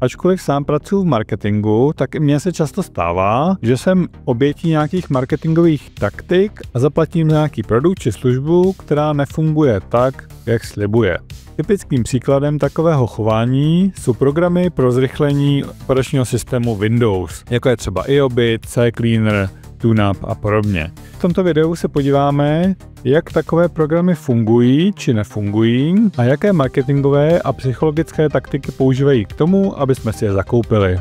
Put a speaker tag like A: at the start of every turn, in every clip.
A: Ačkoliv sám pracuji v marketingu, tak i mně se často stává, že jsem obětí nějakých marketingových taktik a zaplatím za nějaký produkt či službu, která nefunguje tak, jak slibuje. Typickým příkladem takového chování jsou programy pro zrychlení operačního systému Windows, jako je třeba iObit, CCleaner, TuneUp a podobně. V tomto videu se podíváme, jak takové programy fungují či nefungují a jaké marketingové a psychologické taktiky používají k tomu, aby jsme si je zakoupili.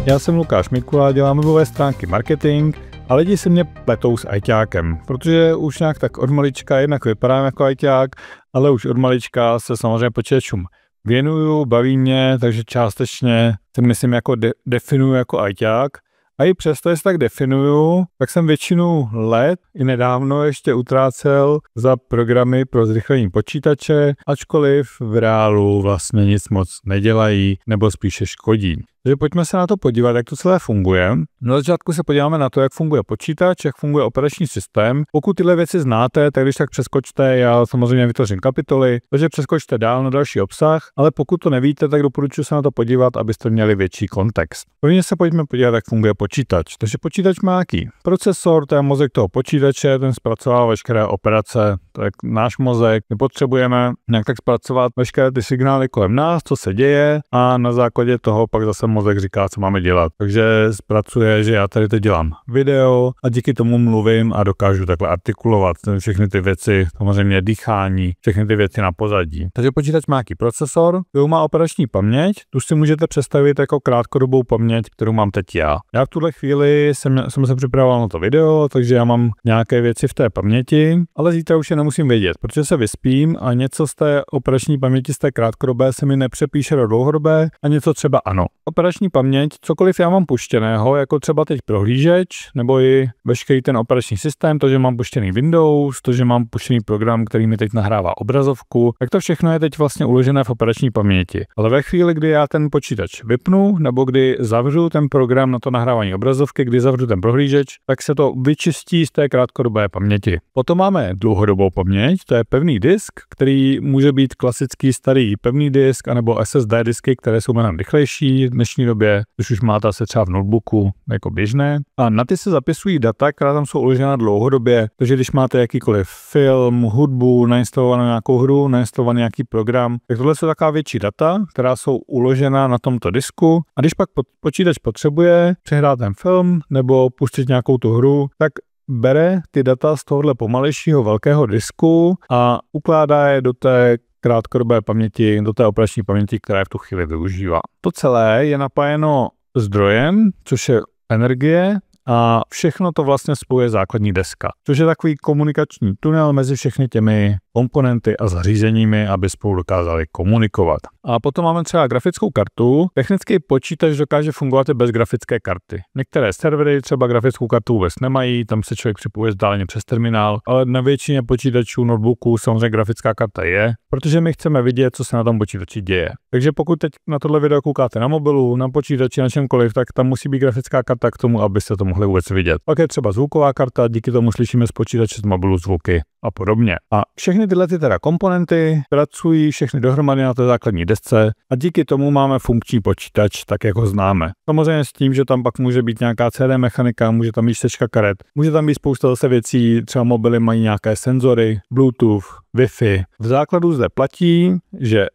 A: Já jsem Lukáš Mikula, dělám webové stránky marketing a lidi si mě pletou s ajťákem, protože už nějak tak od malička jednak vypadám jako ajťák, ale už od malička se samozřejmě počítačům věnuju, baví mě, takže částečně se myslím jako definuju jako ajťák. A i přesto, že se tak definuju, tak jsem většinu let i nedávno ještě utrácel za programy pro zrychlení počítače, ačkoliv v reálu vlastně nic moc nedělají nebo spíše škodí. Takže pojďme se na to podívat, jak to celé funguje. Na začátku se podíváme na to, jak funguje počítač, jak funguje operační systém. Pokud tyhle věci znáte, tak když tak přeskočte, já samozřejmě vytvořím kapitoly, takže přeskočte dál na další obsah, ale pokud to nevíte, tak doporučuji se na to podívat, abyste měli větší kontext. Prvně se pojďme podívat, jak funguje počítač. Takže počítač má jaký? Procesor, to je mozek toho počítače, ten zpracovává veškeré operace, to je náš mozek. My potřebujeme nějak tak zpracovat veškeré ty signály kolem nás, co se děje, a na základě toho pak zase mozek říká, co máme dělat. Takže zpracuje, že já tady teď dělám video a díky tomu mluvím a dokážu takhle artikulovat všechny ty věci, samozřejmě dýchání, všechny ty věci na pozadí. Takže počítač má nějaký procesor, který má operační paměť, tu si můžete představit jako krátkodobou paměť, kterou mám teď já. Já v tuhle chvíli jsem se připravoval na to video, takže já mám nějaké věci v té paměti, ale zítra už je nemusím vědět, protože se vyspím a něco z té operační paměti z té krátkodobé se mi nepřepíše do dlouhodobé a něco třeba ano. Operační paměť, cokoliv já mám puštěného, jako třeba teď prohlížeč, nebo i veškerý ten operační systém, to, že mám puštěný Windows, to, že mám puštěný program, který mi teď nahrává obrazovku, tak to všechno je teď vlastně uložené v operační paměti. Ale ve chvíli, kdy já ten počítač vypnu, nebo kdy zavřu ten program na to nahrávání obrazovky, kdy zavřu ten prohlížeč, tak se to vyčistí z té krátkodobé paměti. Potom máme dlouhodobou paměť, to je pevný disk, který může být klasický starý pevný disk, anebo SSD disky, které jsou mnohem rychlejší v dnešní době, což už máte se třeba v notebooku jako běžné. A na ty se zapisují data, která tam jsou uložena dlouhodobě, takže když máte jakýkoliv film, hudbu, nainstalovanou nějakou hru, nainstalovaný nějaký program, tak tohle jsou taková větší data, která jsou uložena na tomto disku. A když pak počítač potřebuje přehrát ten film nebo pustit nějakou tu hru, tak bere ty data z tohohle pomalejšího velkého disku a ukládá je do té krátkodobé paměti, do té operační paměti, která je v tu chvíli využívá. To celé je napájeno zdrojem, což je energie, a všechno to vlastně spojuje základní deska, což je takový komunikační tunel mezi všechny těmi komponenty a zařízeními, aby spolu dokázali komunikovat. A potom máme třeba grafickou kartu. Technický počítač dokáže fungovat i bez grafické karty. Některé servery třeba grafickou kartu vůbec nemají, tam se člověk připojuje vzdáleně přes terminál, ale na většině počítačů, notebooků samozřejmě grafická karta je, protože my chceme vidět, co se na tom počítači děje. Takže pokud teď na tohle video koukáte na mobilu, na počítači, na čemkoliv, tak tam musí být grafická karta k tomu, abyste to mohli vůbec vidět. Pak je třeba zvuková karta, díky tomu slyšíme z počítače, z mobilu zvuky a podobně. A všechny tyhle teda komponenty pracují všechny dohromady na té základní desce a díky tomu máme funkční počítač, tak jak ho známe. Samozřejmě s tím, že tam pak může být nějaká CD mechanika, může tam být čtečka karet, může tam být spousta zase věcí, třeba mobily mají nějaké senzory, Bluetooth, Wi-Fi. V základu zde platí, že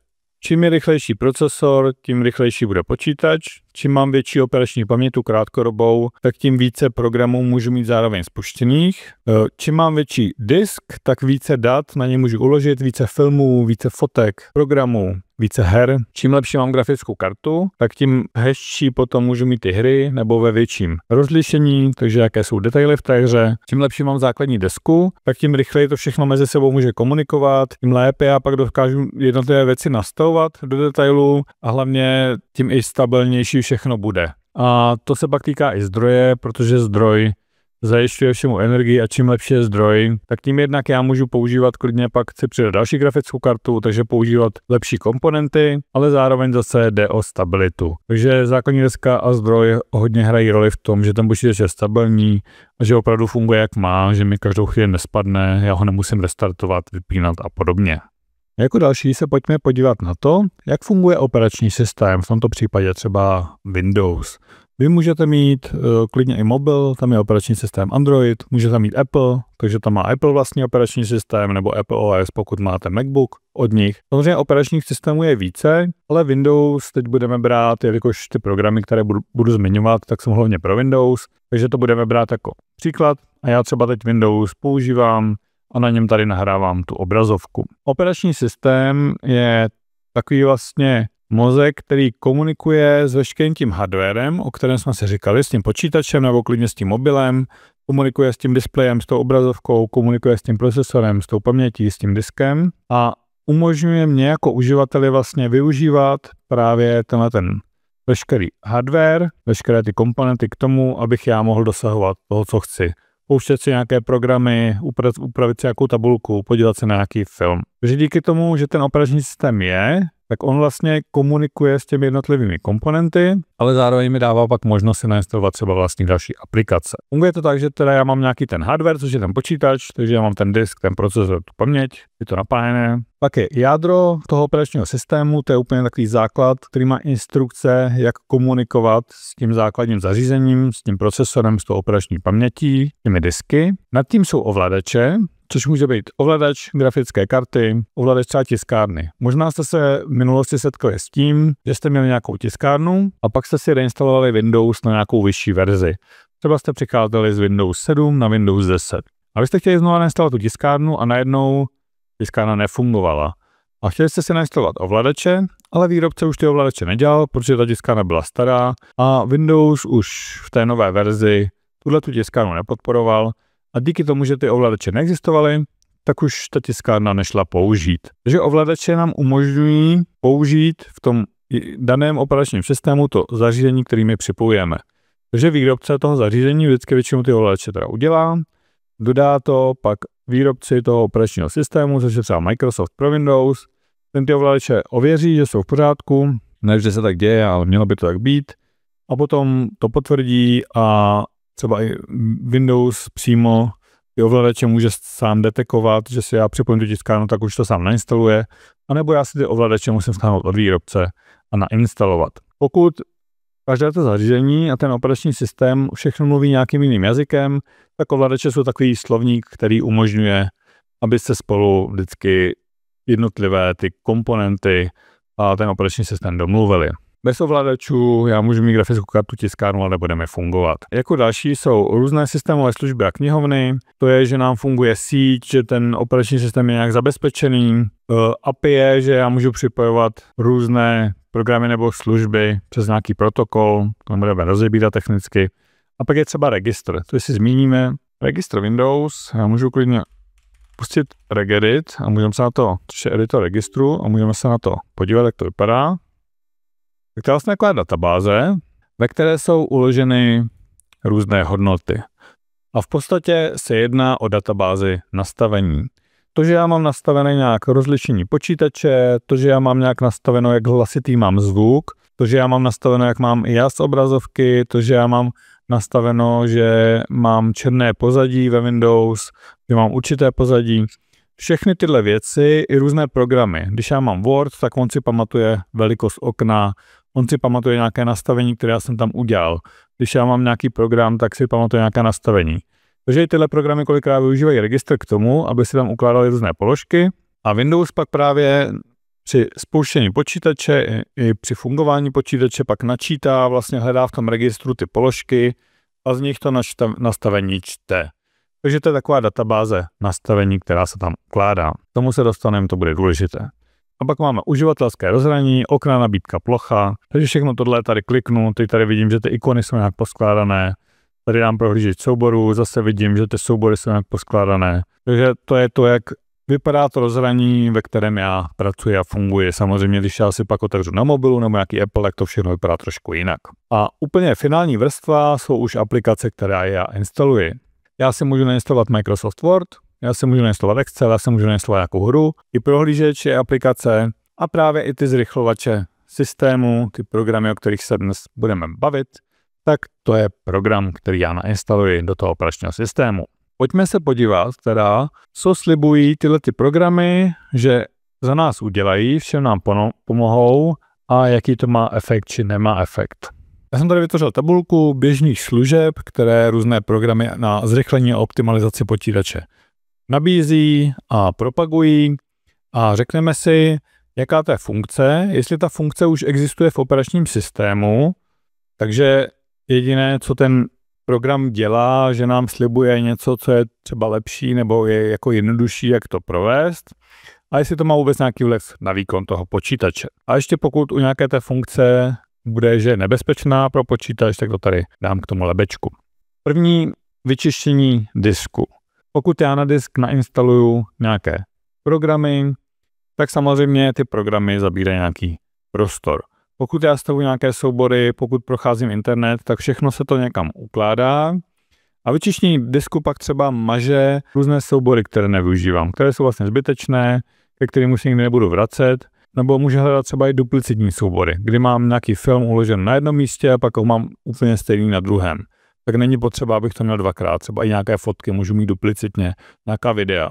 A: čím je rychlejší procesor, tím rychlejší bude počítač. Čím mám větší operační paměť, tu krátkodobou, tak tím více programů můžu mít zároveň spuštěných. Čím mám větší disk, tak více dat na ně můžu uložit, více filmů, více fotek, programů, více her. Čím lepší mám grafickou kartu, tak tím hezčí potom můžu mít ty hry nebo ve větším rozlišení, takže jaké jsou detaily v té hře. Čím lepší mám základní desku, tak tím rychleji to všechno mezi sebou může komunikovat, tím lépe já pak dokážu jednotlivé věci nastavovat do detailu a hlavně tím i stabilnější všechno bude. A to se pak týká i zdroje, protože zdroj zajišťuje všemu energii a čím lepší je zdroj, tak tím jednak já můžu používat klidně, pak chci přidat další grafickou kartu, takže používat lepší komponenty, ale zároveň zase jde o stabilitu. Takže základní deska a zdroj hodně hrají roli v tom, že ten počítač je stabilní a že opravdu funguje jak má, že mi každou chvíli nespadne, já ho nemusím restartovat, vypínat a podobně. Jako další se pojďme podívat na to, jak funguje operační systém, v tomto případě třeba Windows. Vy můžete mít klidně i mobil, tam je operační systém Android, můžete mít Apple, takže tam má Apple vlastní operační systém, nebo Apple OS, pokud máte MacBook od nich. Samozřejmě operačních systémů je více, ale Windows teď budeme brát, jelikož ty programy, které budu zmiňovat, tak jsou hlavně pro Windows, takže to budeme brát jako příklad. A já třeba teď Windows používám a na něm tady nahrávám tu obrazovku. Operační systém je takový vlastně mozek, který komunikuje s veškerým tím hardwarem, o kterém jsme si říkali, s tím počítačem nebo klidně s tím mobilem, komunikuje s tím displejem, s tou obrazovkou, komunikuje s tím procesorem, s tou pamětí, s tím diskem a umožňuje mě jako uživateli vlastně využívat právě ten veškerý hardware, veškeré ty komponenty k tomu, abych já mohl dosahovat toho, co chci. Pouštět si nějaké programy, upravit si nějakou tabulku, podívat se na nějaký film. Takže díky tomu, že ten operační systém je, tak on vlastně komunikuje s těmi jednotlivými komponenty, ale zároveň mi dává pak možnost si nainstalovat třeba vlastní další aplikace. Funguje to tak, že teda já mám nějaký ten hardware, což je ten počítač, takže já mám ten disk, ten procesor, tu paměť, je to napájené. Pak je jádro toho operačního systému, to je úplně takový základ, který má instrukce, jak komunikovat s tím základním zařízením, s tím procesorem, s tou operační pamětí, těmi disky. Nad tím jsou ovladače, což může být ovladač grafické karty, ovladač třeba tiskárny. Možná jste se v minulosti setkali s tím, že jste měli nějakou tiskárnu a pak jste si reinstalovali Windows na nějakou vyšší verzi. Třeba jste přicházeli z Windows 7 na Windows 10. A vy jste chtěli znovu nainstalovat tu tiskárnu a najednou tiskárna nefungovala. A chtěli jste si nainstalovat ovladače, ale výrobce už ty ovladače nedělal, protože ta tiskárna byla stará a Windows už v té nové verzi tuhle tu tiskárnu nepodporoval. A díky tomu, že ty ovladače neexistovaly, tak už ta tiskárna nešla použít. Takže ovladače nám umožňují použít v tom daném operačním systému to zařízení, kterými připojujeme. Takže výrobce toho zařízení vždycky většinou ty ovladače teda udělá, dodá to pak výrobci toho operačního systému, což je třeba Microsoft pro Windows, ten ty ovladače ověří, že jsou v pořádku, ne, že se tak děje, ale mělo by to tak být, a potom to potvrdí a třeba i Windows přímo ty ovladače může sám detekovat, že si já připojím tu tiskárnu, tak už to sám nainstaluje, anebo já si ty ovladače musím stáhnout od výrobce a nainstalovat. Pokud každé to zařízení a ten operační systém všechno mluví nějakým jiným jazykem, tak ovladače jsou takový slovník, který umožňuje, aby se spolu vždycky jednotlivé ty komponenty a ten operační systém domluvili. Bez ovladačů já můžu mít grafickou kartu, tiskárnu, ale nebudeme fungovat. Jako další jsou různé systémové služby a knihovny. To je, že nám funguje síť, že ten operační systém je nějak zabezpečený. API je, že já můžu připojovat různé programy nebo služby přes nějaký protokol, to nebudeme rozebírat technicky. A pak je třeba registr. To si zmíníme. Registr Windows, já můžu klidně pustit regedit a můžeme se na to, což je editor registru, a můžeme se na to podívat, jak to vypadá. Tak to je vlastně taková databáze, ve které jsou uloženy různé hodnoty. A v podstatě se jedná o databázi nastavení. To, že já mám nastavené nějak rozlišení počítače, to, že já mám nějak nastaveno, jak hlasitý mám zvuk, to, že já mám nastaveno, jak mám i jas obrazovky, to, že já mám nastaveno, že mám černé pozadí ve Windows, že mám určité pozadí. Všechny tyhle věci i různé programy. Když já mám Word, tak on si pamatuje velikost okna, on si pamatuje nějaké nastavení, které já jsem tam udělal. Když já mám nějaký program, tak si pamatuje nějaké nastavení. Takže i tyhle programy kolikrát využívají registr k tomu, aby si tam ukládali různé položky, a Windows pak právě při spouštění počítače i při fungování počítače pak načítá, vlastně hledá v tom registru ty položky a z nich to nastavení čte. Takže to je taková databáze nastavení, která se tam ukládá. K tomu se dostaneme, to bude důležité. A pak máme uživatelské rozhraní, okna, nabídka, plocha. Takže všechno tohle tady kliknu, teď tady vidím, že ty ikony jsou nějak poskládané. Tady dám prohlížeč souborů, zase vidím, že ty soubory jsou nějak poskládané. Takže to je to, jak vypadá to rozhraní, ve kterém já pracuji a funguji. Samozřejmě, když já si pak otevřu na mobilu nebo nějaký Apple, tak to všechno vypadá trošku jinak. A úplně finální vrstva jsou už aplikace, které já instaluji. Já si můžu nainstalovat Microsoft Word, já si můžu nainstalovat Excel, já si můžu nainstalovat nějakou hru, i prohlížeče, aplikace a právě i ty zrychlovače systému, ty programy, o kterých se dnes budeme bavit, tak to je program, který já nainstaluji do toho operačního systému. Pojďme se podívat teda, co slibují tyhle ty programy, že za nás udělají, všem nám pomohou a jaký to má efekt či nemá efekt. Já jsem tady vytvořil tabulku běžných služeb, které různé programy na zrychlení a optimalizaci počítače nabízí a propagují a řekneme si, jaká to je funkce, jestli ta funkce už existuje v operačním systému, takže jediné, co ten program dělá, že nám slibuje něco, co je třeba lepší nebo je jako jednodušší, jak to provést, a jestli to má vůbec nějaký vliv na výkon toho počítače. A ještě pokud u nějaké té funkce bude, že je nebezpečná pro počítač, tak to tady dám k tomu lebečku. První, vyčištění disku. Pokud já na disk nainstaluju nějaké programy, tak samozřejmě ty programy zabírají nějaký prostor. Pokud já stavuju nějaké soubory, pokud procházím internet, tak všechno se to někam ukládá a vyčištění disku pak třeba maže různé soubory, které nevyužívám, které jsou vlastně zbytečné, ke kterým už nikdy nebudu vracet, nebo může hledat třeba i duplicitní soubory, kdy mám nějaký film uložen na jednom místě a pak ho mám úplně stejný na druhém. Tak není potřeba, abych to měl dvakrát, třeba i nějaké fotky můžu mít duplicitně, nějaká videa.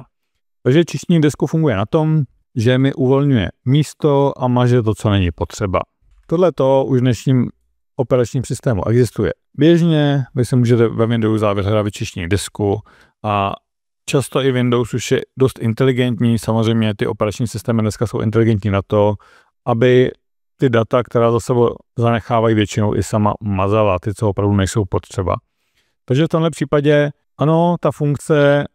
A: Takže čištění disku funguje na tom, že mi uvolňuje místo a maže to, co není potřeba. Tohle to už v dnešním operačním systému existuje běžně, vy si můžete ve Windowsu vyhledat vyčištění disku a často i Windows už je dost inteligentní, samozřejmě ty operační systémy dneska jsou inteligentní na to, aby ty data, která za sebou zanechávají, většinou i sama mazala, ty, co opravdu nejsou potřeba. Takže v tomhle případě, ano, ta funkce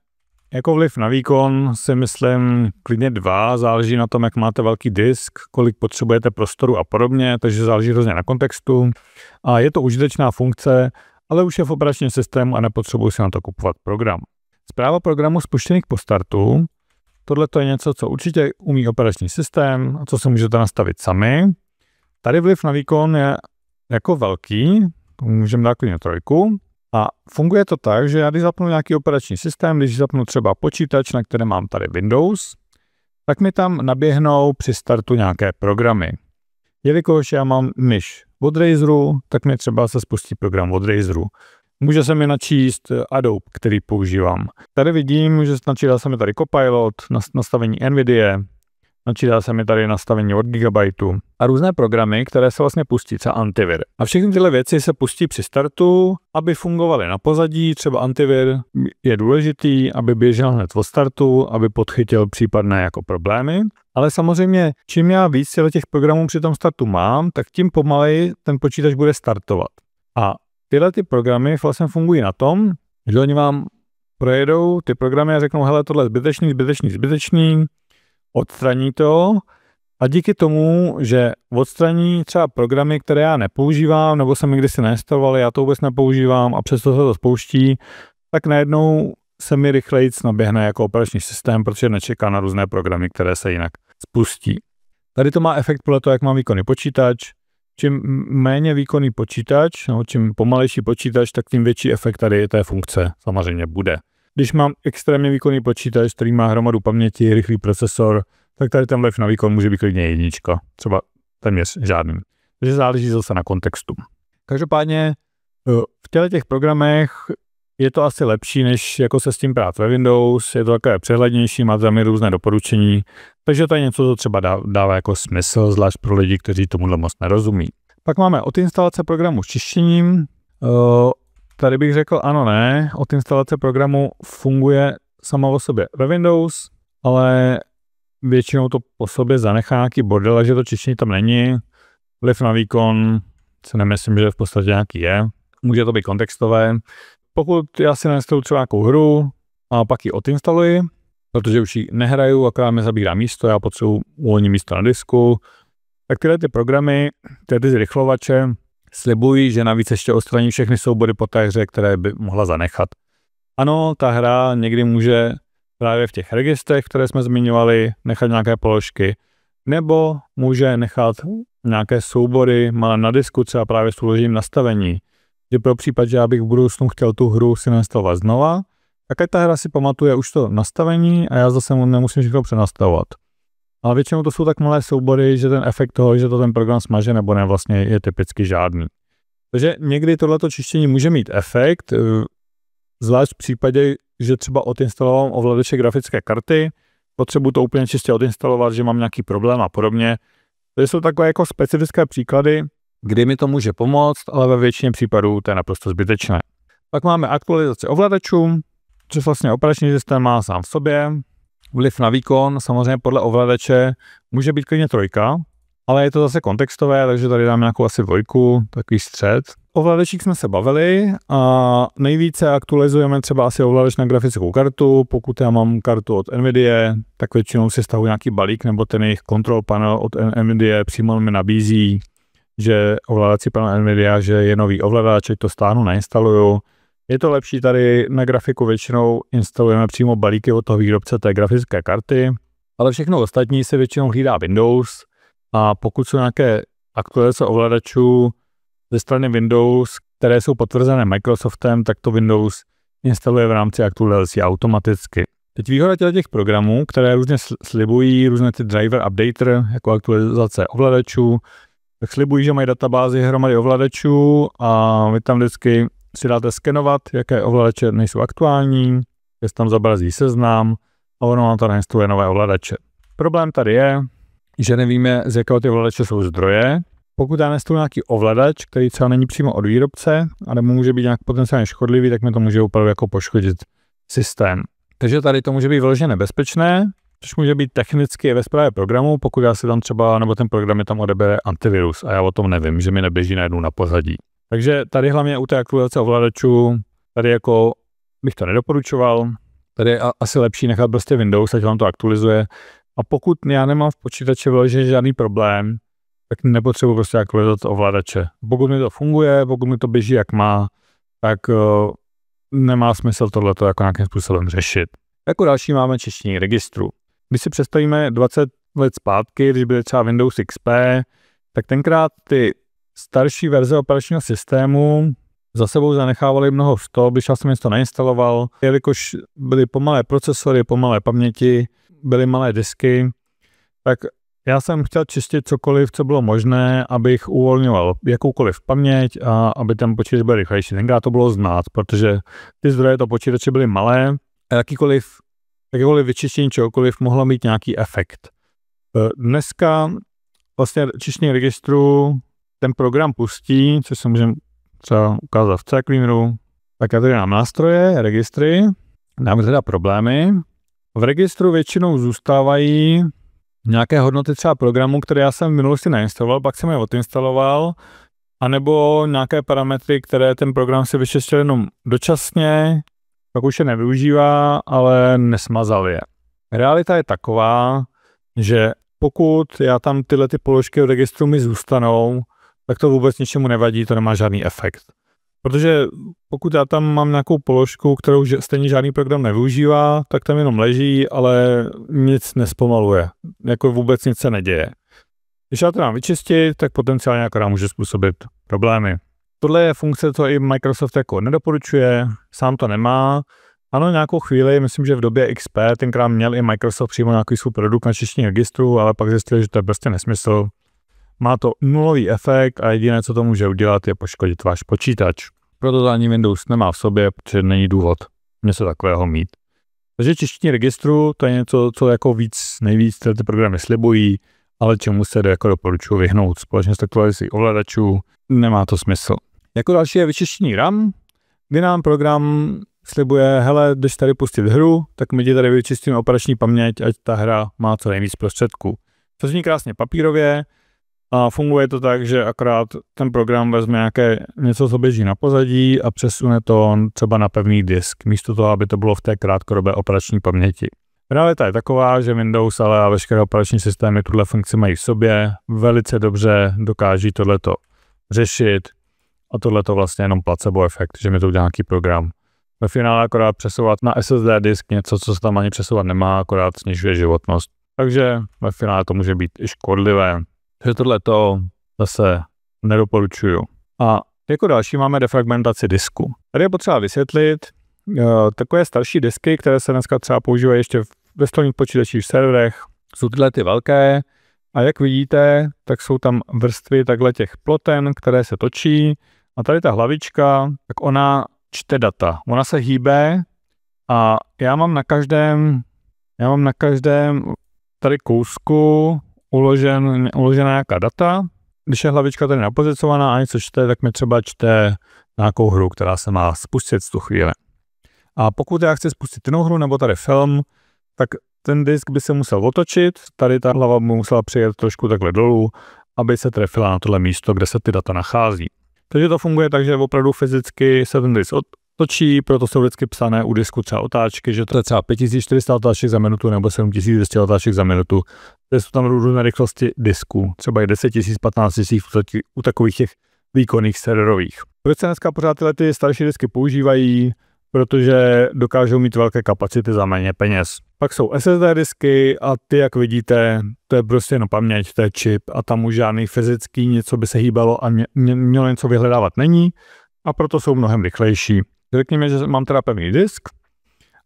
A: jako vliv na výkon si myslím klidně 2, záleží na tom, jak máte velký disk, kolik potřebujete prostoru a podobně, takže záleží hrozně na kontextu. A je to užitečná funkce, ale už je v operačním systému a nepotřebuji si na to kupovat program. Správa programu spuštěných po startu, tohle je něco, co určitě umí operační systém a co si můžete nastavit sami. Tady vliv na výkon je jako velký, to můžeme dát klidně 3. A funguje to tak, že já když zapnu nějaký operační systém, když zapnu třeba počítač, na kterém mám tady Windows, tak mi tam naběhnou při startu nějaké programy. Jelikož já mám myš od Razeru, tak mi třeba se spustí program od Razeru. Může se mi načíst Adobe, který používám. Tady vidím, že načítá se mi tady Copilot, nastavení NVIDIA, načítá se mi tady nastavení od Gigabyteu a různé programy, které se vlastně pustí, třeba antivir. A všechny tyhle věci se pustí při startu, aby fungovaly na pozadí, třeba antivir je důležitý, aby běžel hned od startu, aby podchytil případné jako problémy. Ale samozřejmě, čím já víc těch programů při tom startu mám, tak tím pomaleji ten počítač bude startovat. A tyhle ty programy vlastně fungují na tom, že oni vám projedou ty programy a řeknou, hele, tohle je zbytečný, odstraní to a díky tomu, že odstraní třeba programy, které já nepoužívám, nebo jsem kdysi neinstaloval, já to vůbec nepoužívám a přesto se to spouští, tak najednou se mi rychleji naběhne jako operační systém, protože nečeká na různé programy, které se jinak spustí. Tady to má efekt podle toho, jak mám výkonný počítač. Čím méně výkonný počítač, no, čím pomalejší počítač, tak tím větší efekt tady té funkce samozřejmě bude. Když mám extrémně výkonný počítač, který má hromadu paměti, rychlý procesor, tak tady ten vliv na výkon může být klidně 1, třeba téměř žádný. Takže záleží zase na kontextu. Každopádně v těch programech je to asi lepší, než jako se s tím prát ve Windows, je to takové přehlednější, máte tam i různé doporučení, takže to je něco, co třeba dává jako smysl, zvlášť pro lidi, kteří tomuhle moc nerozumí. Pak máme odinstalace programu s čištěním. Tady bych řekl ano, ne, odinstalace programu funguje sama o sobě ve Windows, ale většinou to po sobě zanechá nějaký bordel, že to čištění tam není. Vliv na výkon se nemyslím, že v podstatě nějaký je. Může to být kontextové. Pokud já si nainstaluji třeba nějakou hru a pak ji odinstaluji, protože už ji nehraju, akorát mi zabírá místo, já potřebuji uvolnit místo na disku, tak tyhle ty programy, ty zrychlovače, slibují, že navíc ještě odstraní všechny soubory po té hře, které by mohla zanechat. Ano, ta hra někdy může právě v těch registrech, které jsme zmiňovali, nechat nějaké položky, nebo může nechat nějaké soubory malé na disku, třeba právě s uložením nastavení, že pro případ, že já bych v budoucnu chtěl tu hru si nainstalovat znova, tak ať ta hra si pamatuje už to nastavení a já zase nemusím všechno přenastavovat. Ale většinou to jsou tak malé soubory, že ten efekt toho, že to ten program smaže nebo ne, vlastně je typicky žádný. Takže někdy tohleto čištění může mít efekt, zvlášť v případě, že třeba odinstalovám ovladače grafické karty, potřebuji to úplně čistě odinstalovat, že mám nějaký problém a podobně. To jsou takové jako specifické příklady, kdy mi to může pomoct, ale ve většině případů to je naprosto zbytečné. Pak máme aktualizaci ovladačů, což vlastně operační systém má sám v sobě. Vliv na výkon, samozřejmě podle ovladače, může být klidně 3, ale je to zase kontextové, takže tady dám nějakou asi 2, takový střed. Ovladačích jsme se bavili a nejvíce aktualizujeme třeba asi ovladač na grafickou kartu. Pokud já mám kartu od NVIDIA, tak většinou si stahuji nějaký balík nebo ten jejich control panel od NVIDIA přímo mi nabízí, že ovládací panel NVIDIA, že je nový ovladač, to stáhnu, nainstaluju. Je to lepší, tady na grafiku většinou instalujeme přímo balíky od toho výrobce té grafické karty, ale všechno ostatní se většinou hlídá Windows a pokud jsou nějaké aktualizace ovladačů ze strany Windows, které jsou potvrzené Microsoftem, tak to Windows instaluje v rámci aktualizací automaticky. Teď výhoda těch programů, které různě slibují, různé ty driver updater, jako aktualizace ovladačů, tak slibují, že mají databázi hromady ovladačů a vy tam vždycky si dáte skenovat, jaké ovladače nejsou aktuální, jestli tam zobrazí seznam a ono vám to nainstaluje nové ovladače. Problém tady je, že nevíme, z jakého ty ovladače jsou zdroje. Pokud já nainstaluje nějaký ovladač, který třeba není přímo od výrobce, ale může být nějak potenciálně škodlivý, tak mi to může opravdu jako poškodit systém. Takže tady to může být vyloženě nebezpečné, což může být technicky ve správě programu, pokud já si tam třeba, nebo ten program mi tam odebere antivirus a já o tom nevím, že mi neběží najednou na pozadí. Takže tady hlavně u té aktualizace ovladačů, tady jako bych to nedoporučoval, tady je asi lepší nechat prostě Windows, ať vám to aktualizuje. A pokud já nemám v počítači vyloženě žádný problém, tak nepotřebuji prostě aktualizovat ovladače. Pokud mi to funguje, pokud mi to běží jak má, tak nemá smysl tohleto jako nějakým způsobem řešit. Jako další máme čištění registru. Když si představíme 20 let zpátky, když byly třeba Windows XP, tak tenkrát ty starší verze operačního systému za sebou zanechávaly mnoho stop, když já jsem něco nainstaloval, jelikož byly pomalé procesory, pomalé paměti, byly malé disky, tak já jsem chtěl čistit cokoliv, co bylo možné, abych uvolňoval jakoukoliv paměť a aby ten počítač byl rychlejší. Tenkrát to bylo znát, protože ty zdroje toho počítače byly malé a jakékoliv vyčištění čehokoliv mohlo mít nějaký efekt. Dneska vlastně čištění registru ten program pustí, což se můžeme třeba ukázat v CCleaneru. Tak já tady mám nástroje, registry, dáme teda problémy. V registru většinou zůstávají nějaké hodnoty třeba programu, které já jsem v minulosti nainstaloval, pak jsem je odinstaloval, anebo nějaké parametry, které ten program si vyčistil jenom dočasně, pak už je nevyužívá, ale nesmazal je. Realita je taková, že pokud já tam tyhle ty položky od registru mi zůstanou, tak to vůbec ničemu nevadí, to nemá žádný efekt. Protože pokud já tam mám nějakou položku, kterou stejně žádný program nevyužívá, tak tam jenom leží, ale nic nespomaluje. Jako vůbec nic se neděje. Když já to mám vyčistit, tak potenciálně akorát může způsobit problémy. Tohle je funkce, co i Microsoft jako nedoporučuje, sám to nemá. Ano, nějakou chvíli, myslím, že v době XP tenkrát měl i Microsoft přímo nějaký svůj produkt na čištění registru, ale pak zjistili, že to je prostě nesmysl. Má to nulový efekt a jediné, co to může udělat, je poškodit váš počítač. Proto to ani Windows nemá v sobě, protože není důvod něco takového mít. Takže čištění registru, to je něco, co jako nejvíc ty programy slibují, ale čemu se jako doporučuji vyhnout. Společně s aktualizací ovladačů nemá to smysl. Jako další je vyčištění RAM, kdy nám program slibuje, hele, když tady pustit hru, tak my ti tady vyčistíme operační paměť, ať ta hra má co nejvíc prostředků. To zní krásně papírově a funguje to tak, že akorát ten program vezme něco, co běží na pozadí a přesune to třeba na pevný disk, místo toho, aby to bylo v té krátkodobé operační paměti. Realita je taková, že Windows, ale a veškeré operační systémy tuhle funkci mají v sobě, velice dobře dokáží tohleto řešit a tohleto vlastně jenom placebo efekt, že mi to udělá nějaký program. Ve finále akorát přesouvat na SSD disk něco, co se tam ani přesouvat nemá, akorát snižuje životnost. Takže ve finále to může být i škodlivé. Takže tohleto zase nedoporučuju. A jako další máme defragmentaci disku. Tady je potřeba vysvětlit takové starší disky, které se dneska třeba používají ještě ve stolních počítačích v serverech. Jsou tyhle ty velké a jak vidíte, tak jsou tam vrstvy takhle těch ploten, které se točí a tady ta hlavička, tak ona čte data. Ona se hýbe a já mám na každém, Já mám na každém tady kousku uložená nějaká data. Když je hlavička tady napozicovaná a něco čte, tak mi třeba čte nějakou hru, která se má spustit v tu chvíli. A pokud já chci spustit jinou hru nebo tady film, tak ten disk by se musel otočit, tady ta hlava by musela přijet trošku takhle dolů, aby se trefila na tohle místo, kde se ty data nachází. Takže to funguje tak, že opravdu fyzicky se ten disk točí, proto jsou vždycky psané u disku třeba otáčky, že to je třeba 5400 otáček za minutu nebo 7200 otáček za minutu. To jsou tam různé rychlosti disků, třeba i 10 000, 15 000 u takových těch výkonných serverových. Proč se dneska pořád tyhle ty starší disky používají? Protože dokážou mít velké kapacity za méně peněz. Pak jsou SSD disky a ty, jak vidíte, to je prostě jenom paměť, to je čip a tam už žádný fyzický něco by se hýbalo a mělo něco vyhledávat není a proto jsou mnohem rychlejší. Řekněme, že mám teda pevný disk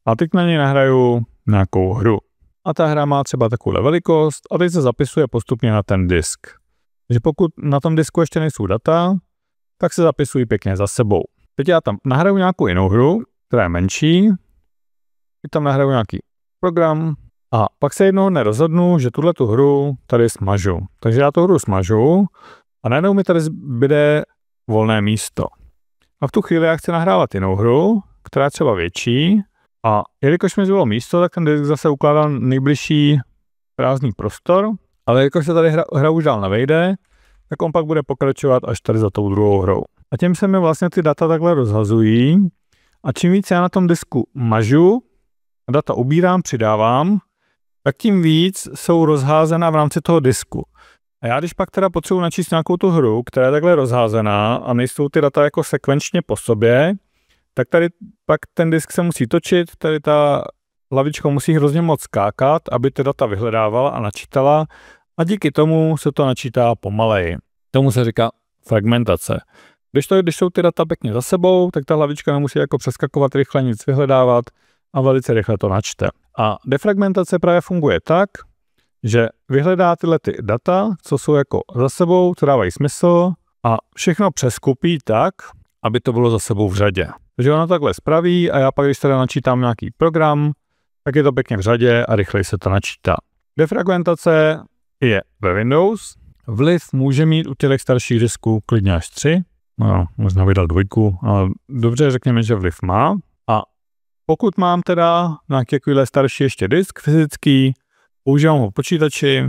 A: a teď na něj nahraju nějakou hru. A ta hra má třeba takovou velikost a teď se zapisuje postupně na ten disk. Takže pokud na tom disku ještě nejsou data, tak se zapisují pěkně za sebou. Teď já tam nahraju nějakou jinou hru, která je menší, teď tam nahraju nějaký program a pak se jednoho dne rozhodnu, že tu hru tady smažu. Takže já tu hru smažu a najednou mi tady zbyde volné místo. A v tu chvíli já chci nahrávat jinou hru, která je třeba větší a jelikož mi zbylo místo, tak ten disk zase ukládá nejbližší prázdný prostor, ale jelikož se tady hra už dál nevejde, tak on pak bude pokračovat až tady za tou druhou hrou. A tím se mi vlastně ty data takhle rozhazují a čím víc já na tom disku mažu, data ubírám, přidávám, tak tím víc jsou rozházená v rámci toho disku. A já když pak teda potřebuji načíst nějakou tu hru, která je takhle rozházená a nejsou ty data jako sekvenčně po sobě, tak tady pak ten disk se musí točit, tady ta hlavička musí hrozně moc skákat, aby ty data vyhledávala a načítala a díky tomu se to načítá pomaleji. Tomu se říká fragmentace. Když jsou ty data pěkně za sebou, tak ta hlavička nemusí jako přeskakovat rychle nic vyhledávat a velice rychle to načte. A defragmentace právě funguje tak, že vyhledá tyhle ty data, co jsou jako za sebou, co dávají smysl a všechno přeskupí tak, aby to bylo za sebou v řadě. Takže ono takhle spraví a já pak, když teda načítám nějaký program, tak je to pěkně v řadě a rychleji se to načítá. Defragmentace je ve Windows. Vliv může mít u těch starších disků klidně až 3. No, možná vydal 2, ale dobře, řekněme, že vliv má. A pokud mám teda nějaký takovýhle starší ještě disk fyzický, používám ho v počítači,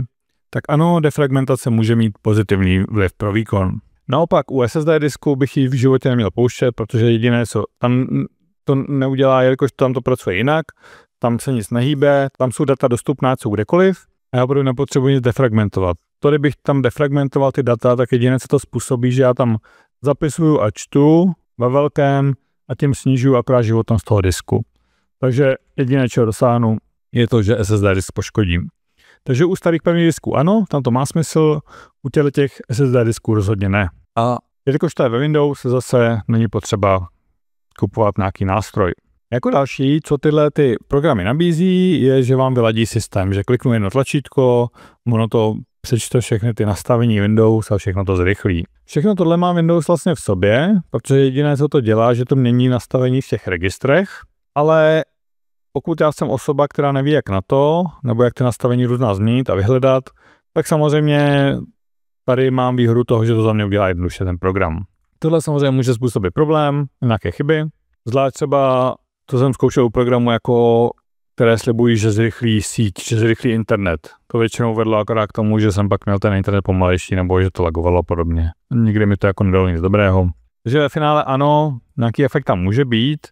A: tak ano, defragmentace může mít pozitivní vliv pro výkon. Naopak u SSD disku bych ji v životě neměl pouštět, protože jediné, co tam to neudělá, jelikož tam to pracuje jinak, tam se nic nehýbe, tam jsou data dostupná co kdekoliv a já budu nepotřebuji nic defragmentovat. To, kdybych tam defragmentoval ty data, tak jediné, co to způsobí, že já tam zapisuju a čtu ve velkém a tím snižuju akorát životnost toho disku. Takže jediné, čeho dosáhnu, je to, že SSD disk poškodím. Takže u starých pevných disků ano, tam to má smysl, u těch SSD disků rozhodně ne. A jelikož to je ve Windows, zase není potřeba kupovat nějaký nástroj. Jako další, co tyhle ty programy nabízí, je, že vám vyladí systém, že kliknu jedno tlačítko, ono to přečte všechny ty nastavení Windows a všechno to zrychlí. Všechno tohle má Windows vlastně v sobě, protože jediné, co to dělá, že to mění nastavení v těch registrech, ale pokud já jsem osoba, která neví jak na to, nebo jak ty nastavení různá změnit a vyhledat, tak samozřejmě tady mám výhodu toho, že to za mě udělá jednoduše ten program. Tohle samozřejmě může způsobit problém, nějaké chyby, zvlášť třeba to jsem zkoušel u programu, jako které slibují, že zrychlí síť, že zrychlí internet. To většinou vedlo akorát k tomu, že jsem pak měl ten internet pomalejší nebo že to lagovalo podobně. Nikdy mi to jako nedalo nic dobrého. Takže ve finále ano, nějaký efekt tam může být,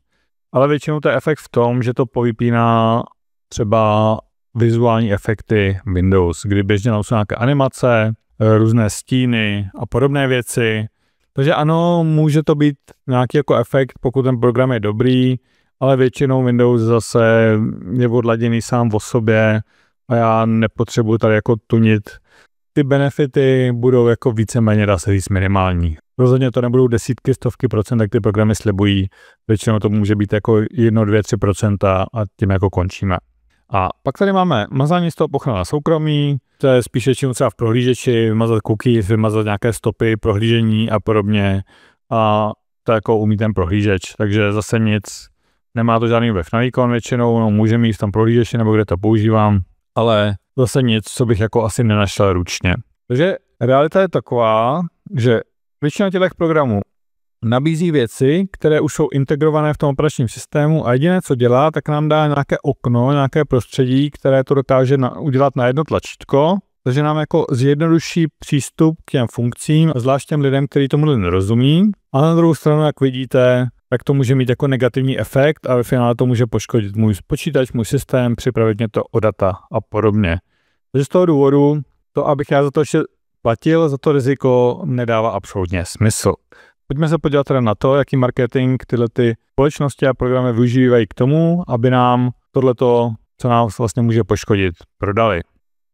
A: ale většinou to je efekt v tom, že to povypíná třeba vizuální efekty Windows, kdy běžně jsou nějaké animace, různé stíny a podobné věci. Takže ano, může to být nějaký jako efekt, pokud ten program je dobrý, ale většinou Windows zase je odladěný sám o sobě a já nepotřebuji tady jako tunit. Ty benefity budou jako víceméně, dá se říct, minimální. Rozhodně to nebudou desítky, stovky procent, jak ty programy slibují. Většinou to může být jako 1, 2, 3% a tím jako končíme. A pak tady máme mazání z toho ochrana soukromí, to je spíše čím třeba v prohlížeči, vymazat cookies, vymazat nějaké stopy, prohlížení a podobně. A to jako umí ten prohlížeč, takže zase nic nemá to žádný vliv na výkon většinou, no, může mít v tom prohlížeči nebo kde to používám, ale zase nic, co bych jako asi nenašel ručně. Takže realita je taková, že většina těch programů nabízí věci, které už jsou integrované v tom operačním systému a jediné, co dělá, tak nám dá nějaké okno, nějaké prostředí, které to dokáže udělat na jedno tlačítko, takže nám jako zjednoduší přístup k těm funkcím, zvlášť těm lidem, kteří tomu nerozumí. A na druhou stranu, jak vidíte, tak to může mít jako negativní efekt a ve finále to může poškodit můj počítač, můj systém, připravit mě to o data a podobně. Takže z toho důvodu, to, abych já za to ještě platil, za to riziko nedává absolutně smysl. Pojďme se podívat teda na to, jaký marketing tyhle ty společnosti a programy využívají k tomu, aby nám tohleto, co nás vlastně může poškodit, prodali.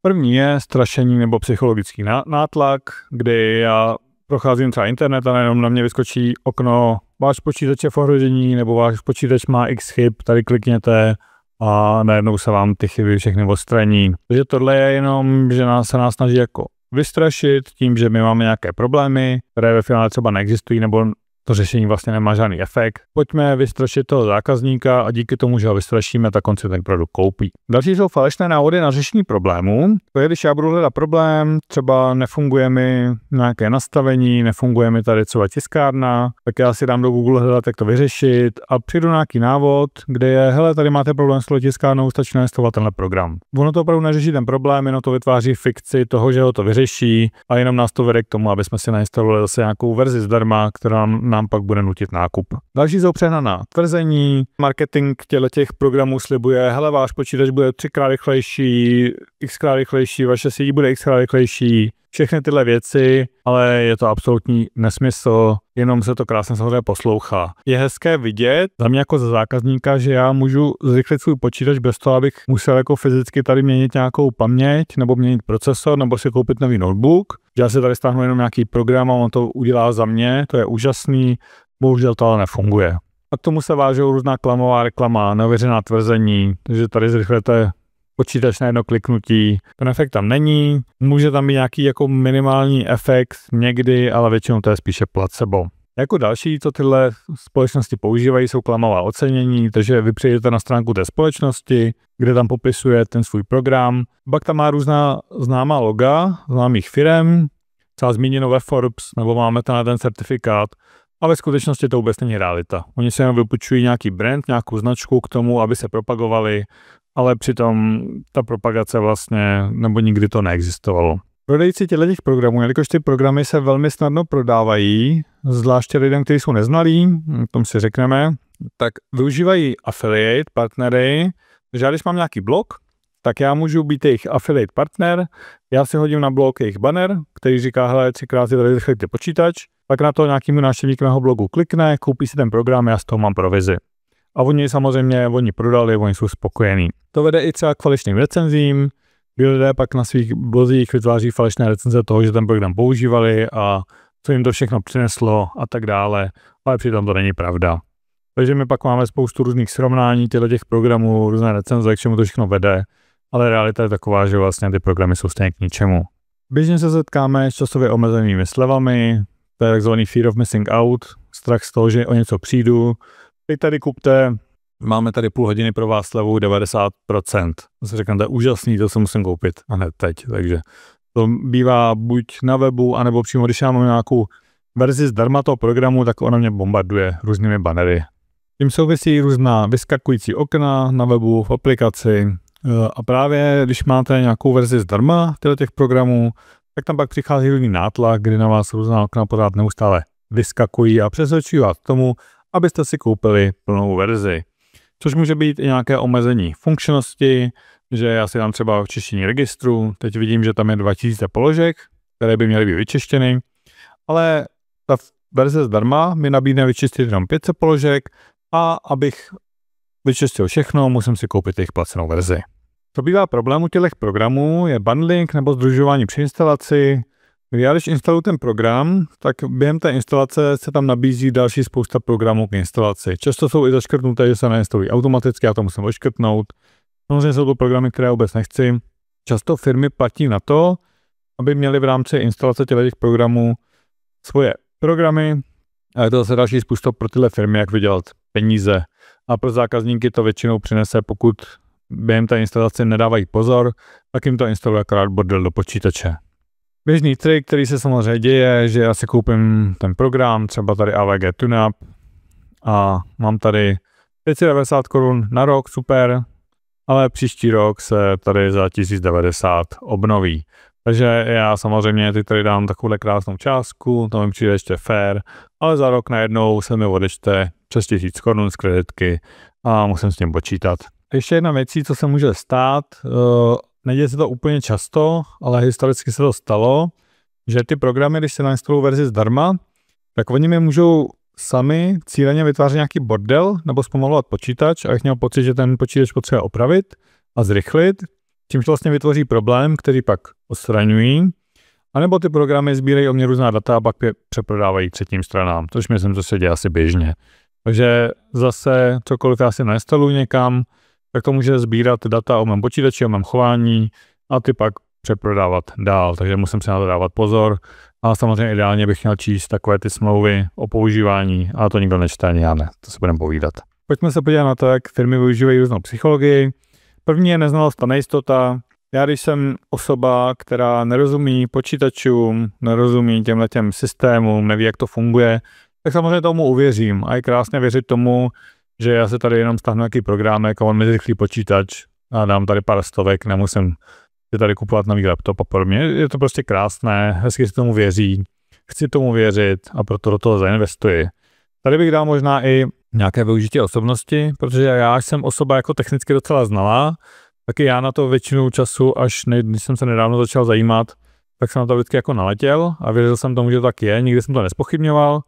A: První je strašení nebo psychologický nátlak, kdy já procházím třeba internet a najednou na mě vyskočí okno, váš počítač je v ohrožení nebo váš počítač má x chyb, tady klikněte a najednou se vám ty chyby všechny odstraní. Takže tohle je jenom, že se nás snaží jako vystrašit tím, že my máme nějaké problémy, které ve finále třeba neexistují nebo to řešení vlastně nemá žádný efekt. Pojďme vystrašit toho zákazníka a díky tomu, že ho vystrašíme, tak on si ten produkt koupí. Další jsou falešné návody na řešení problémů. To je, když já budu hledat problém, třeba nefunguje mi nějaké nastavení, nefunguje mi tady třeba tiskárna, tak já si dám do Google hledat, jak to vyřešit a přijdu na nějaký návod, kde je, hele, tady máte problém s tiskárnou, stačí nainstalovat tenhle program. Ono to opravdu neřeší ten problém, jenom to vytváří fikci toho, že ho to vyřeší a jenom nás to vede k tomu, aby jsme si nainstalovali zase nějakou verzi zdarma, která nám pak bude nutit nákup. Další jsou přehnaná tvrzení. Marketing těch programů slibuje, hele, váš počítač bude 3x rychlejší, xkrát rychlejší, vaše síť bude xkrát rychlejší. Všechny tyhle věci, ale je to absolutní nesmysl, jenom se to krásně samozřejmě poslouchá. Je hezké vidět, za mě jako za zákazníka, že já můžu zrychlit svůj počítač bez toho, abych musel jako fyzicky tady měnit nějakou paměť, nebo měnit procesor, nebo si koupit nový notebook. Já si tady stáhnu jenom nějaký program a on to udělá za mě, to je úžasný, bohužel to ale nefunguje. A k tomu se vážou různá klamová reklama, neověřená tvrzení, že tady zrychlete počítač na jedno kliknutí. Ten efekt tam není, může tam být nějaký jako minimální efekt někdy, ale většinou to je spíše placebo. Jako další, co tyhle společnosti používají, jsou klamová ocenění, takže vy přijdete na stránku té společnosti, kde tam popisuje ten svůj program. Pak tam má různá známá loga známých firem, třeba zmíněno ve Forbes, nebo máme ten certifikát, a ve skutečnosti to vůbec není realita. Oni se jenom vypůjčují nějaký brand, nějakou značku k tomu, aby se propagovali, ale přitom ta propagace vlastně, nebo nikdy to neexistovalo. Prodejci těch programů, jelikož ty programy se velmi snadno prodávají, zvláště lidem, kteří jsou neznalí, o tom si řekneme, tak využívají affiliate partnery, takže když mám nějaký blog, tak já můžu být jejich affiliate partner, já si hodím na blog jejich banner, který říká, hele, 3x si tady zrychlíte počítač, tak na to nějakým návštěvník mého blogu klikne, koupí si ten program, já z toho mám provizi. A oni samozřejmě, oni prodali, oni jsou spokojení. To vede i třeba k falešným recenzím, kdy lidé pak na svých blozích vytváří falešné recenze toho, že ten program používali a co jim to všechno přineslo a tak dále, ale přitom to není pravda. Takže my pak máme spoustu různých srovnání těch programů, různé recenze, k čemu to všechno vede, ale realita je taková, že vlastně ty programy jsou stejně k ničemu. Běžně se setkáme s časově omezenými slevami, to je takzvaný fear of missing out, strach z toho, že o něco přijdu. Teď tady kupte, máme tady půl hodiny pro vás slevu 90%. Zase řeknete, úžasný, to se musím koupit a hned teď. Takže to bývá buď na webu, anebo přímo, když já mám nějakou verzi zdarma toho programu, tak ona mě bombarduje různými bannery. Tím souvisí různá vyskakující okna na webu, v aplikaci a právě když máte nějakou verzi zdarma těch programů, tak tam pak přichází různý nátlak, kdy na vás různá okna pořád neustále vyskakují a přesvědčují vás k tomu, abyste si koupili plnou verzi. Což může být i nějaké omezení funkčnosti, že já si dám třeba čištění registru, teď vidím, že tam je 2000 položek, které by měly být vyčištěny, ale ta verze zdarma mi nabídne vyčistit jenom 500 položek a abych vyčistil všechno, musím si koupit jejich placenou verzi. Co bývá problém u těch programů je bundling nebo sdružování při instalaci. Já když instaluji ten program, tak během té instalace se tam nabízí další spousta programů k instalaci. Často jsou i zaškrtnuté, že se nainstalují automaticky, já to musím odškrtnout. Samozřejmě jsou to programy, které vůbec nechci. Často firmy platí na to, aby měly v rámci instalace těch programů svoje programy. A je to zase další způsob pro tyhle firmy, jak vydělat peníze. A pro zákazníky to většinou přinese, pokud během té instalace nedávají pozor, tak jim to instaluje akorát bordel do počítače. Běžný trik, který se samozřejmě děje, že já si koupím ten program, třeba tady AVG TuneUp a mám tady 590 korun na rok, super, ale příští rok se tady za 1090 obnoví. Takže já samozřejmě teď tady dám takovou krásnou částku, to mi přijde ještě fair, ale za rok najednou se mi odečte přes 1000 korun z kreditky a musím s tím počítat. Ještě jedna věcí, co se může stát, neděje se to úplně často, ale historicky se to stalo, že ty programy, když se nainstalují verzi zdarma, tak oni mi můžou sami cíleně vytvářet nějaký bordel nebo zpomalovat počítač a jak měl pocit, že ten počítač potřebuje opravit a zrychlit, čímž vlastně vytvoří problém, který pak odstraňují, anebo ty programy sbírají o mě různá data a pak je přeprodávají třetím stranám, což myslím, že se děje asi běžně. Takže zase cokoliv já si nainstaluji někam, tak to může sbírat data o mém počítači, o mém chování a ty pak přeprodávat dál, takže musím si na to dávat pozor a samozřejmě ideálně bych měl číst takové ty smlouvy o používání, ale to nikdo nečte, ani já ne, to si budeme povídat. Pojďme se podívat na to, jak firmy využívají různou psychologii. První je neznalost a nejistota. Já když jsem osoba, která nerozumí počítačům, nerozumí těmhletěm systémům, neví, jak to funguje, tak samozřejmě tomu uvěřím a je krásně věřit tomu, že já se tady jenom stáhnu nějaký programek a on mi zrychlí počítač a dám tady pár stovek, nemusím si tady kupovat nový laptop a podobně. Je to prostě krásné, hezky si tomu věří, chci tomu věřit a proto do toho zainvestuji. Tady bych dal možná i nějaké využití osobnosti, protože já jsem osoba jako technicky docela znalá, taky já na to většinu času, až když jsem se nedávno začal zajímat, tak jsem na to vždycky jako naletěl a věřil jsem tomu, že to tak je, nikdy jsem to nespochybňoval.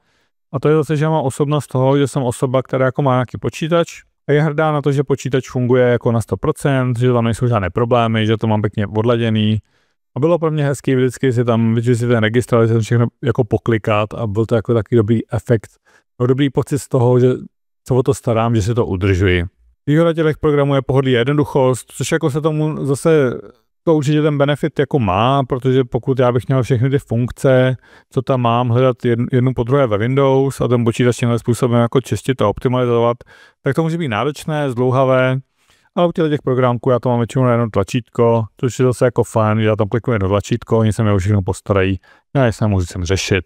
A: A to je zase, že mám osobnost toho, že jsem osoba, která jako má nějaký počítač a je hrdá na to, že počítač funguje jako na 100%, že tam nejsou žádné problémy, že to mám pěkně odladěný. A bylo pro mě hezký vždycky si tam vyčistit ten registr, si všechno jako poklikat a byl to jako takový dobrý efekt, dobrý pocit z toho, že se o to starám, že si to udržuji. Výhoda těch programů je pohodlí a jednoduchost, což jako se tomu zase to určitě ten benefit jako má, protože pokud já bych měl všechny ty funkce, co tam mám, hledat jednu po druhé ve Windows a ten počítač tímhle způsobem jako čistit a optimalizovat, tak to může být náročné, zdlouhavé, ale u těch programků já to mám většinou na jedno tlačítko, což je zase jako fajn, že já tam kliknu jedno tlačítko, oni se mi všechno postarají, já se musím řešit.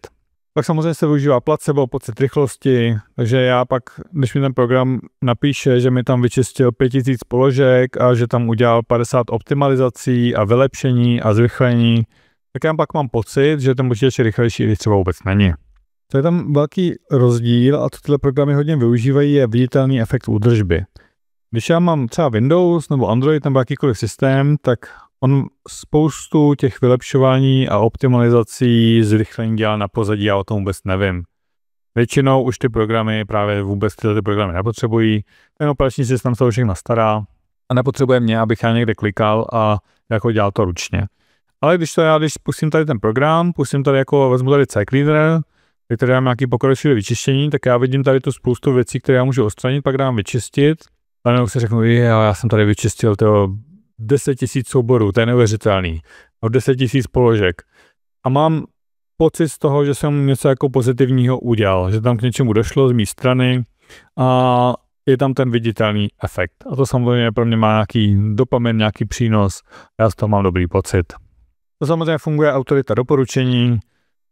A: Pak samozřejmě se využívá placebo, pocit rychlosti, takže já pak, když mi ten program napíše, že mi tam vyčistil 5000 položek a že tam udělal 50 optimalizací a vylepšení a zrychlení, tak já pak mám pocit, že ten počítač je rychlejší, když třeba vůbec není. Co je tam velký rozdíl a co tyhle programy hodně využívají, je viditelný efekt údržby. Když já mám třeba Windows nebo Android nebo jakýkoliv systém, tak on spoustu těch vylepšování a optimalizací, zrychlení dělá na pozadí, já o tom vůbec nevím. Většinou už ty programy právě vůbec ty programy nepotřebují, ten operační systém se všechno stará a nepotřebuje mě, abych já někde klikal a jako dělal to ručně. Ale když pustím tady ten program, vezmu tady CCleaner, který dám nějaký pokročilé vyčištění, tak já vidím tady tu spoustu věcí, které já můžu odstranit, pak dám vyčistit. A nebo si řeknu, já jsem tady vyčistil 10 000 souborů, to je neuvěřitelný, o 10 000 položek. A mám pocit z toho, že jsem něco jako pozitivního udělal, že tam k něčemu došlo z mé strany a je tam ten viditelný efekt. A to samozřejmě pro mě má nějaký dopamin, nějaký přínos, já z toho mám dobrý pocit. To samozřejmě funguje autorita doporučení,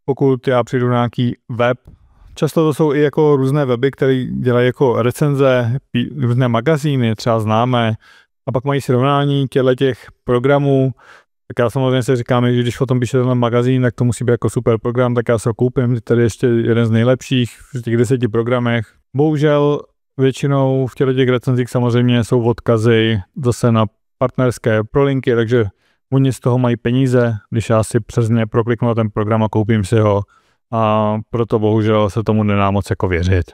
A: pokud já přijdu na nějaký web, často to jsou i jako různé weby, které dělají jako recenze, různé magazíny, třeba známé, a pak mají srovnání těch programů, tak já samozřejmě si říkám, že když o tom píše tenhle magazín, tak to musí být jako super program, tak já se ho koupím, tady ještě jeden z nejlepších v těch 10 programech. Bohužel většinou v těch recenzích samozřejmě jsou odkazy zase na partnerské prolinky, takže oni z toho mají peníze, když já si přes ně prokliknu na ten program a koupím si ho, a proto bohužel se tomu nedá moc jako věřit.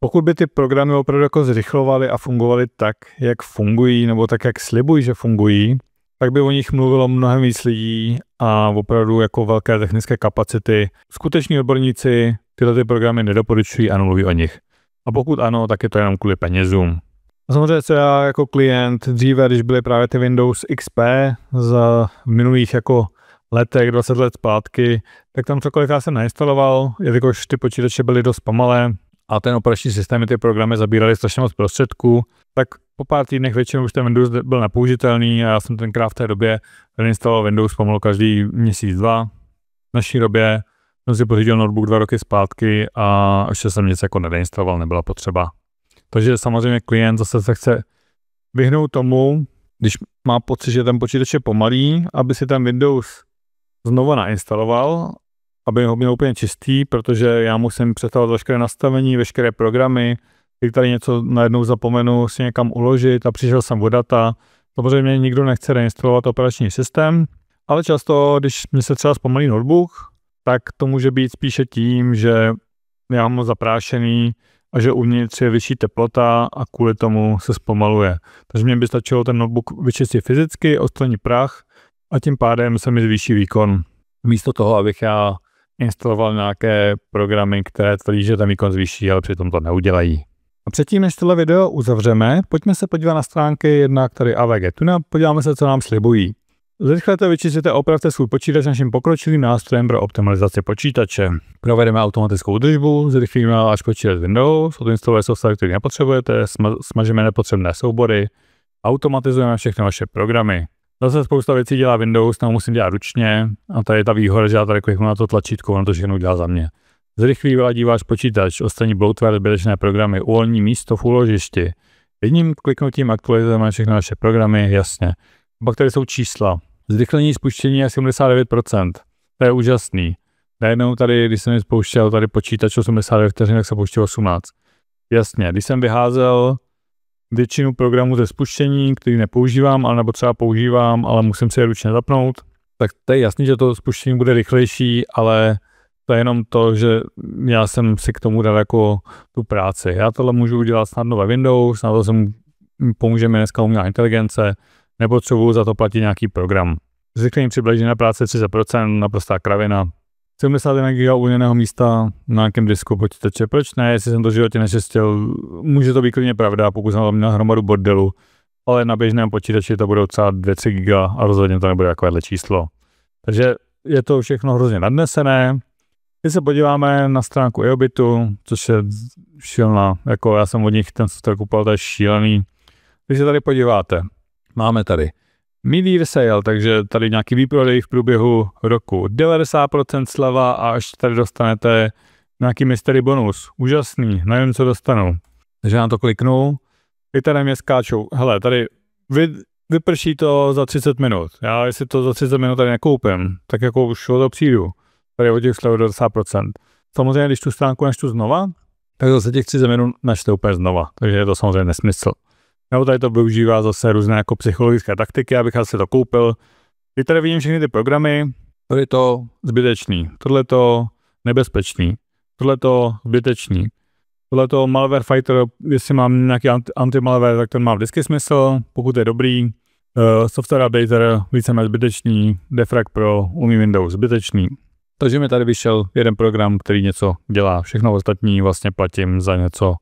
A: Pokud by ty programy opravdu jako zrychlovaly a fungovaly tak, jak fungují, nebo tak, jak slibují, že fungují, tak by o nich mluvilo mnohem víc lidí a opravdu jako velké technické kapacity. Skuteční odborníci tyhle ty programy nedoporučují a mluví o nich. A pokud ano, tak je to jenom kvůli penězům. A samozřejmě, co já jako klient dříve, když byly právě ty Windows XP za minulých jako letech, 20 let zpátky, tak tam cokoliv já jsem nainstaloval, jelikož ty počítače byly dost pomalé a ten operační systém, ty programy zabíraly strašně moc prostředků, tak po pár týdnech většinou už ten Windows byl nepoužitelný a já jsem tenkrát v té době instaloval Windows pomalu každý měsíc, 2. V naší době jsem si pořídil notebook 2 roky zpátky a ještě jsem nic jako nedeinstaloval, nebyla potřeba. Takže samozřejmě klient zase se chce vyhnout tomu, když má pocit, že ten počítač je pomalý, aby si ten Windows znovu nainstaloval, aby ho měl úplně čistý, protože já musím představovat veškeré nastavení, veškeré programy, když tady něco najednou zapomenu si někam uložit a přišel jsem o data. Samozřejmě nikdo nechce reinstalovat operační systém, ale často, když mi se třeba zpomalí notebook, tak to může být spíše tím, že já mám ho zaprášený a že uvnitř je vyšší teplota a kvůli tomu se zpomaluje. Takže mě by stačilo ten notebook vyčistit fyzicky, odstranit prach a tím pádem se mi zvýší výkon. Místo toho, abych já instaloval nějaké programy, které tvrdí, že ten výkon zvýší, ale přitom to neudělají. A předtím, než tohle video uzavřeme, pojďme se podívat na stránky jednak tady AVG Tuna, podíváme se, co nám slibují. Zrychlete, vyčistíte a opravte svůj počítač naším pokročilým nástrojem pro optimalizaci počítače. Provedeme automatickou údržbu, zrychlíme až počítač Windows, odinstalujeme software, který nepotřebujete, smažíme nepotřebné soubory, automatizujeme všechny vaše programy. Zase spousta věcí dělá Windows, tam musím dělat ručně a tady je ta výhoda, že já tady kliknu na to tlačítko, ono to všechno udělá za mě. Zrychlí vyladí váš počítač, odstraní bloatware, zbytečné programy, uvolní místo v úložišti. Jedním kliknutím aktualizujeme všechny naše programy, jasně. Pak tady jsou čísla. Zrychlení spuštění je 79%. To je úžasný. Najednou tady, když jsem mi spouštěl tady počítač 89 vteřin, tak se pouštěl 18. Jasně, když jsem vyházel většinu programů ze spuštění, který nepoužívám, nebo třeba používám, ale musím si je ručně zapnout, tak to je jasný, že to spuštění bude rychlejší, ale to je jenom to, že já jsem si k tomu dal jako tu práci. Já tohle můžu udělat snadno ve Windows, na to pomůže mi dneska umělá inteligence, nepotřebuju za to platit nějaký program. Zrychlení přibližené práce 30%, naprostá kravina. 71 GB uvolněného místa na nějakém disku počítače. Proč ne? Jestli jsem to v životě nečistil, může to být klidně pravda, pokud jsem měl hromadu bordelu, ale na běžném počítači to budou třeba 2-3 GB a rozhodně to nebude takovéhle číslo. Takže je to všechno hrozně nadnesené. Když se podíváme na stránku EOBITu, což je šílená, jako já jsem od nich ten software kupoval, to je šílený. Když se tady podíváte, máme tady mid-year sale, takže tady nějaký výprodej v průběhu roku, 90% sleva a až tady dostanete nějaký mystery bonus. Úžasný, nevím, co dostanu. Takže na to kliknu, i tady mě skáčou, hele, tady vyprší to za 30 minut. Já jestli to za 30 minut tady nekoupím, tak jako už o to přijdu. Tady od těch slev do 90%. Samozřejmě, když tu stránku načtu znova, tak zase těch 30 minut načte úplně znova, takže je to samozřejmě nesmysl. Nebo tady to využívá zase různé jako psychologické taktiky, abych si to koupil. Když tady vidím všechny ty programy, tohle je to zbytečný, tohle je to nebezpečný, tohle je to zbytečný, tohle je to malware fighter, jestli mám nějaký anti-malware, tak ten má vždycky smysl, pokud je dobrý. Software updater, víceméně zbytečný, Defrag Pro, umí Windows, zbytečný. Takže mi tady vyšel jeden program, který něco dělá, všechno ostatní vlastně platím za něco,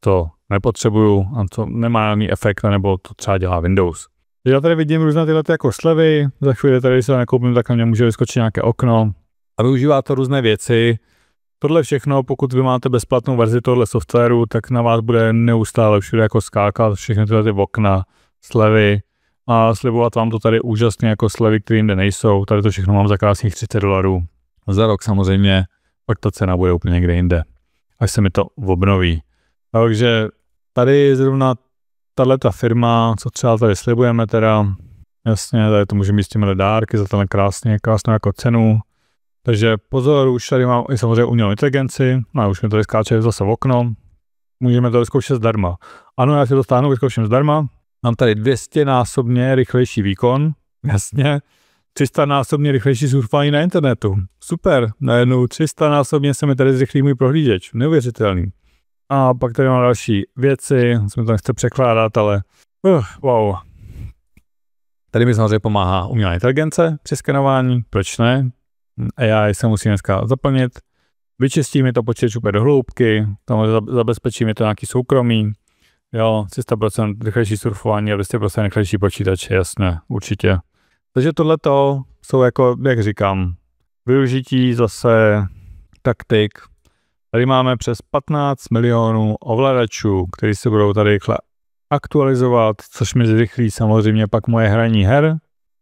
A: co nepotřebuju a co nemá žádný efekt, nebo to třeba dělá Windows. Já tady vidím různé tyhle jako slevy, za chvíli tady, když se nekoupím, tak na mě může vyskočit nějaké okno a využívá to různé věci. Tohle všechno, pokud vy máte bezplatnou verzi tohle softwaru, tak na vás bude neustále všude jako skákat všechny tyhle ty okna, slevy a slibovat vám to tady úžasně jako slevy, které jinde nejsou. Tady to všechno mám za krásných $30. Za rok samozřejmě, pak ta cena bude úplně někde jinde, až se mi to obnoví. Takže tady zrovna tato firma, co třeba tady slibujeme teda, jasně, tady to můžeme mít s těmi dárky za tenhle krásnou jako cenu. Takže pozor, už tady mám i samozřejmě umělou inteligenci, no už mi tady skáče zase v okno, můžeme to vyzkoušet zdarma. Ano, já si to stáhnu, vyzkouším zdarma, mám tady 200násobně rychlejší výkon, jasně, 300násobně rychlejší surfování na internetu, super, najednou 300násobně se mi tady zrychlí můj prohlížeč, neuvěřitelný. A pak tady mám další věci, co mi to nechce překládat, ale wow. Tady mi samozřejmě pomáhá umělá inteligence při skenování, proč ne? AI se musí dneska zaplnit, vyčistí mi to počítač úplně do hloubky, tam zabezpečí mi to nějaký soukromí, jo, 300% rychlejší surfování a 200% rychlejší počítač, jasně, určitě. Takže tohleto jsou jako, jak říkám, využití zase taktik, Tady máme přes 15 milionů ovladačů, který se budou tady rychle aktualizovat, což mi zrychlí samozřejmě pak moje hraní her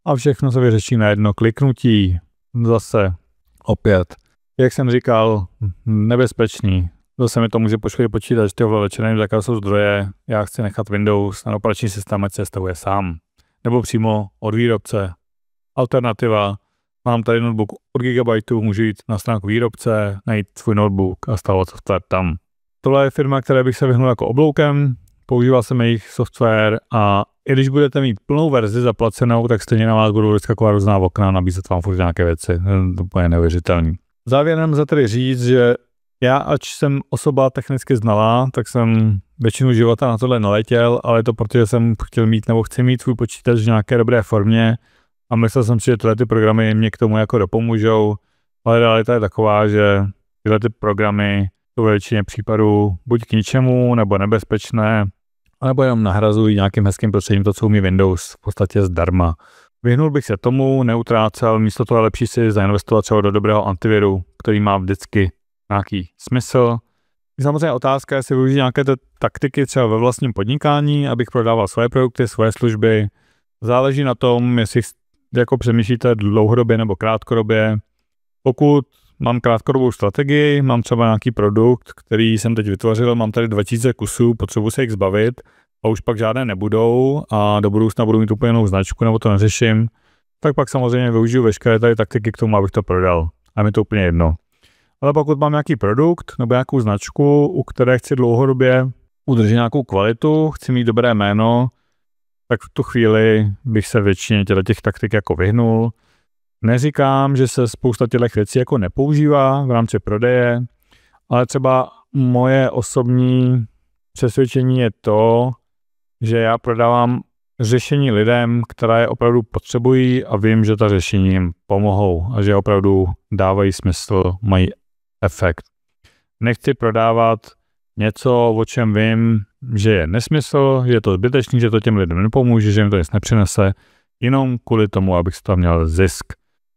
A: a všechno se vyřeší na jedno kliknutí. Zase opět, jak jsem říkal, nebezpečný. Zase mi to může poškodit počítač, ty ovladače, nevím, jaké jsou zdroje, já chci nechat Windows na operační systém, ať se stavuje sám. Nebo přímo od výrobce. Alternativa, mám tady notebook od Gigabyteu, můžu jít na stránku výrobce, najít svůj notebook a stavovat software tam. Tohle je firma, které bych se vyhnul jako obloukem, používal jsem jejich software a i když budete mít plnou verzi zaplacenou, tak stejně na vás budou vyskakovat různá okna, nabízet vám furt nějaké věci, to je neuvěřitelný. Závěrem za tedy říct, že já, ač jsem osoba technicky znalá, tak jsem většinu života na tohle naletěl, ale to protože jsem chtěl mít nebo chci mít svůj počítač v nějaké dobré formě a myslel jsem si, že tyhle ty programy mě k tomu jako dopomůžou, ale realita je taková, že tyhle ty programy jsou ve většině případů buď k ničemu, nebo nebezpečné, nebo jenom nahrazují nějakým hezkým prostředím to, co umí Windows v podstatě zdarma. Vyhnul bych se tomu, neutrácel, místo toho je lepší si zainvestovat třeba do dobrého antiviru, který má vždycky nějaký smysl. Samozřejmě otázka je, jestli využít nějaké taktiky třeba ve vlastním podnikání, abych prodával svoje produkty, svoje služby. Záleží na tom, jestli jako přemýšlíte dlouhodobě nebo krátkodobě. Pokud mám krátkodobou strategii, mám třeba nějaký produkt, který jsem teď vytvořil, mám tady 2000 kusů, potřebuji se jich zbavit a už pak žádné nebudou a do budoucna budu mít úplně jinou značku nebo to neřeším, tak pak samozřejmě využiju veškeré tady taktiky k tomu, abych to prodal. A mi to úplně jedno. Ale pokud mám nějaký produkt nebo nějakou značku, u které chci dlouhodobě udržet nějakou kvalitu, chci mít dobré jméno, tak v tu chvíli bych se většině těch taktik jako vyhnul. Neříkám, že se spousta těch věcí jako nepoužívá v rámci prodeje, ale třeba moje osobní přesvědčení je to, že já prodávám řešení lidem, které opravdu potřebují a vím, že ta řešení jim pomohou a že opravdu dávají smysl, mají efekt. Nechci prodávat něco, o čem vím, že je nesmysl, že je to zbytečný, že to těm lidem nepomůže, že jim to nic nepřinese, jenom kvůli tomu, abych z toho měl zisk.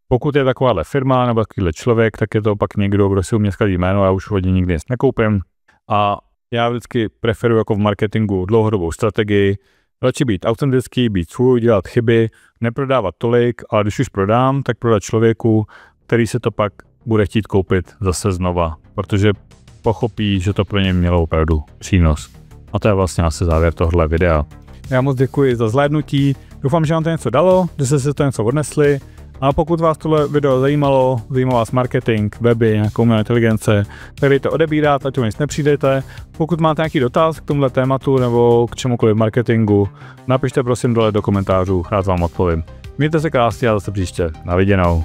A: Pokud je takováhle firma nebo takovýhle člověk, tak je to pak někdo, kdo si umí zkazit jméno, já už od něj nikdy nic nekoupím. A já vždycky preferuji jako v marketingu dlouhodobou strategii, radši být autentický, být svůj, dělat chyby, neprodávat tolik, ale když už prodám, tak prodat člověku, který se to pak bude chtít koupit zase znova, protože pochopí, že to pro ně mělo opravdu přínos. A to je vlastně asi závěr tohle videa. Já moc děkuji za zhlédnutí, doufám, že vám to něco dalo, že jste si to něco odnesli. A pokud vás tohle video zajímalo, zajímal vás marketing, weby, nějakou umělou inteligence, tak dejte odebírat, ať to nic nepřijdete. Pokud máte nějaký dotaz k tomuhle tématu nebo k čemukoliv marketingu, napište prosím dole do komentářů, rád vám odpovím. Mějte se krásně a zase příště. Na viděnou.